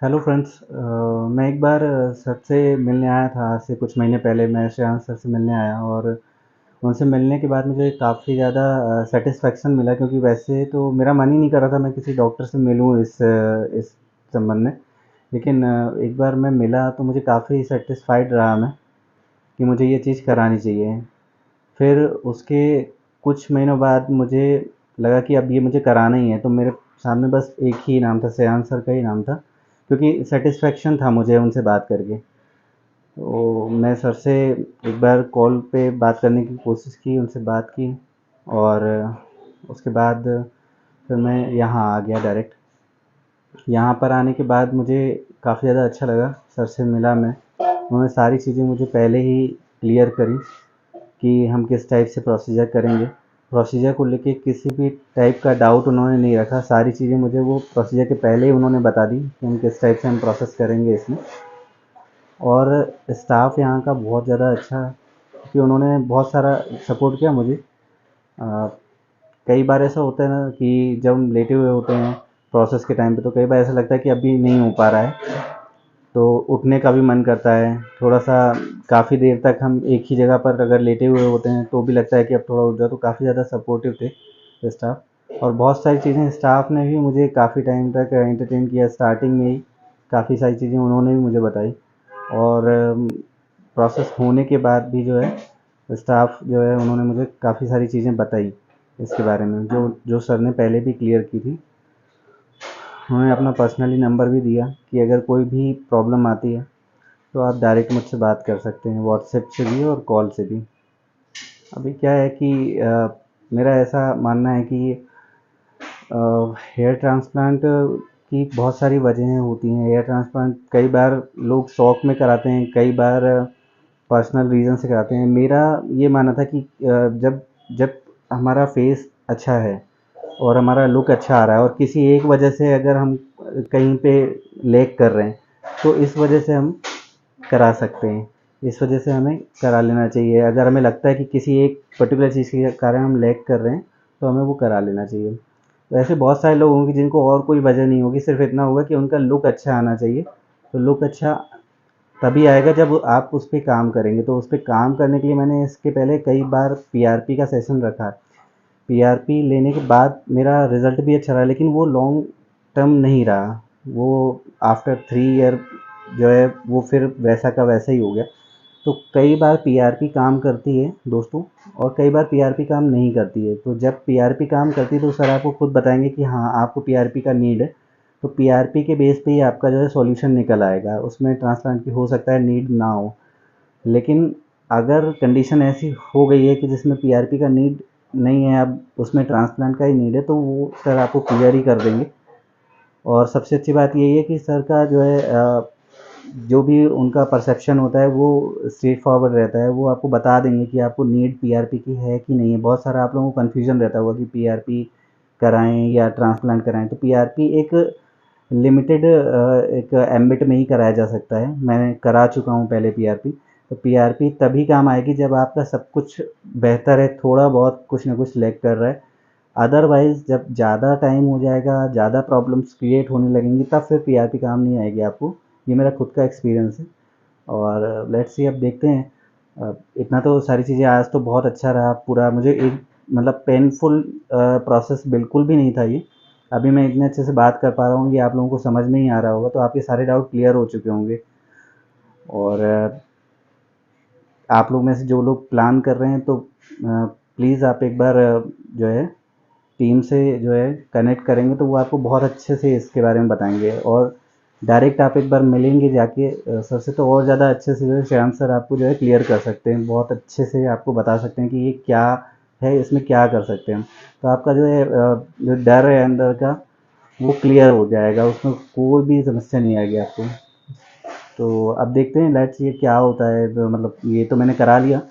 Hello friends. मैं एक बार sir से मिलने आया था। आज से कुछ महीने पहले मैं श्रेयांश सर से मिलने आया और उनसे मिलने के बाद मुझे काफ़ी ज़्यादा सेटिस्फेक्शन मिला, क्योंकि वैसे तो मेरा मन ही नहीं कर रहा था मैं किसी डॉक्टर से मिलूँ इस संबंध में। लेकिन एक बार मैं मिला तो मुझे काफ़ी सेटिस्फाइड रहा मैं कि मुझे ये चीज़ करानी चाहिए। फिर उसके कुछ महीनों बाद मुझे लगा कि अब ये मुझे कराना ही है, तो मेरे सामने बस एक ही नाम था, श्रेयांश सर का ही नाम था, क्योंकि सेटिस्फेक्शन था मुझे उनसे बात करके। तो मैं सर से एक बार कॉल पे बात करने की कोशिश की, उनसे बात की और उसके बाद फिर मैं यहाँ आ गया डायरेक्ट। यहाँ पर आने के बाद मुझे काफ़ी ज़्यादा अच्छा लगा। सर से मिला मैं, उन्होंने सारी चीज़ें मुझे पहले ही क्लियर करी कि हम किस टाइप से प्रोसीजर करेंगे। प्रोसीजर को लेके किसी भी टाइप का डाउट उन्होंने नहीं रखा। सारी चीज़ें मुझे वो प्रोसीजर के पहले ही उन्होंने बता दी कि हम किस टाइप से हम प्रोसेस करेंगे इसमें। और स्टाफ यहाँ का बहुत ज़्यादा अच्छा है कि उन्होंने बहुत सारा सपोर्ट किया मुझे। अ, कई बार ऐसा होता है ना कि जब हम लेटे हुए होते हैं प्रोसेस के टाइम पे, तो कई बार ऐसा लगता है कि अभी नहीं हो पा रहा है, तो उठने का भी मन करता है थोड़ा सा। काफ़ी देर तक हम एक ही जगह पर अगर लेटे हुए होते हैं तो भी लगता है कि अब थोड़ा उठ जाओ। तो काफ़ी ज़्यादा सपोर्टिव थे स्टाफ, और बहुत सारी चीज़ें स्टाफ ने भी मुझे काफ़ी टाइम तक एंटरटेन किया। स्टार्टिंग में ही काफ़ी सारी चीज़ें उन्होंने भी मुझे बताई, और प्रोसेस होने के बाद भी जो है स्टाफ जो है उन्होंने मुझे काफ़ी सारी चीज़ें बताई इसके बारे में, जो जो सर ने पहले भी क्लियर की थी। उन्होंने अपना पर्सनली नंबर भी दिया कि अगर कोई भी प्रॉब्लम आती है तो आप डायरेक्ट मुझसे बात कर सकते हैं, व्हाट्सएप से भी और कॉल से भी। अभी क्या है कि मेरा ऐसा मानना है कि हेयर ट्रांसप्लांट की बहुत सारी वजहें होती हैं। हेयर ट्रांसप्लांट कई बार लोग शौक में कराते हैं, कई बार पर्सनल रीज़न से कराते हैं। मेरा ये मानना था कि जब जब हमारा फेस अच्छा है और हमारा लुक अच्छा आ रहा है, और किसी एक वजह से अगर हम कहीं पे लैग कर रहे हैं, तो इस वजह से हम करा सकते हैं। इस वजह से हमें करा लेना चाहिए। अगर हमें लगता है कि किसी एक पर्टिकुलर चीज़ के कारण हम लैग कर रहे हैं, तो हमें वो करा लेना चाहिए। तो ऐसे बहुत सारे लोग होंगे जिनको और कोई वजह नहीं होगी, सिर्फ इतना होगा कि उनका लुक अच्छा आना चाहिए। तो लुक अच्छा तभी आएगा जब आप उस पे काम करेंगे। तो उस पे काम करने के लिए मैंने इसके पहले कई बार पीआरपी का सेशन रखा है। पीआरपी लेने के बाद मेरा रिज़ल्ट भी अच्छा रहा, लेकिन वो लॉन्ग टर्म नहीं रहा। वो आफ्टर 3 ईयर जो है वो फिर वैसा का वैसा ही हो गया। तो कई बार पीआरपी काम करती है दोस्तों, और कई बार पीआरपी काम नहीं करती है। तो जब पीआरपी काम करती है तो सर आपको खुद बताएंगे कि हाँ, आपको पीआरपी का नीड है। तो पीआरपी के बेस पे ही आपका जो है सॉल्यूशन निकल आएगा। उसमें ट्रांसप्लांट की हो सकता है नीड ना हो, लेकिन अगर कंडीशन ऐसी हो गई है कि जिसमें पीआरपी का नीड नहीं है, अब उसमें ट्रांसप्लांट का ही नीड है, तो वो सर आपको क्लियर ही कर देंगे। और सबसे अच्छी बात यही है कि सर का जो है जो भी उनका परसेप्शन होता है वो स्ट्रेट फॉरवर्ड रहता है। वो आपको बता देंगे कि आपको नीड पीआरपी की है कि नहीं है। बहुत सारा आप लोगों को कन्फ्यूजन रहता होगा कि पीआरपी कराएं या ट्रांसप्लांट कराएं। तो पीआरपी एक लिमिटेड एक एम्बिट में ही कराया जा सकता है। मैं करा चुका हूँ पहले पीआरपी। तो पीआरपी तभी काम आएगी जब आपका सब कुछ बेहतर है, थोड़ा बहुत कुछ ना कुछ लैग कर रहा है। अदरवाइज़ जब ज़्यादा टाइम हो जाएगा, ज़्यादा प्रॉब्लम्स क्रिएट होने लगेंगी, तब फिर पीआरपी काम नहीं आएगी आपको। ये मेरा खुद का एक्सपीरियंस है। और लेट्स सी, अब देखते हैं। इतना तो सारी चीज़ें आज तो बहुत अच्छा रहा पूरा। मुझे एक मतलब पेनफुल प्रोसेस बिल्कुल भी नहीं था ये। अभी मैं इतने अच्छे से बात कर पा रहा हूँ कि आप लोगों को समझ में ही आ रहा होगा, तो आपके सारे डाउट क्लियर हो चुके होंगे। और आप लोग में से जो लोग प्लान कर रहे हैं, तो प्लीज़ आप एक बार जो है टीम से जो है कनेक्ट करेंगे, तो वो आपको बहुत अच्छे से इसके बारे में बताएंगे। और डायरेक्ट आप एक बार मिलेंगे जाके सर से, तो और ज़्यादा अच्छे से जो है श्याम सर आपको जो है क्लियर कर सकते हैं। बहुत अच्छे से आपको बता सकते हैं कि ये क्या है, इसमें क्या कर सकते हैं हम। तो आपका जो है जो डर है अंदर का, वो क्लियर हो जाएगा। उसमें कोई भी समस्या नहीं आएगी आपको। तो अब देखते हैं, लेट्स ये क्या होता है। तो मतलब ये तो मैंने करा लिया,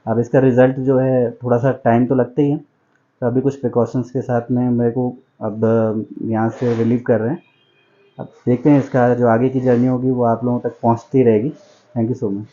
अब इसका रिज़ल्ट जो है थोड़ा सा टाइम तो लगता ही है। तो अभी कुछ प्रिकॉशंस के साथ में मेरे को अब यहाँ से रिलीव कर रहे हैं। अब देखते हैं इसका जो आगे की जर्नी होगी वो आप लोगों तक पहुँचती रहेगी। Thank you so much.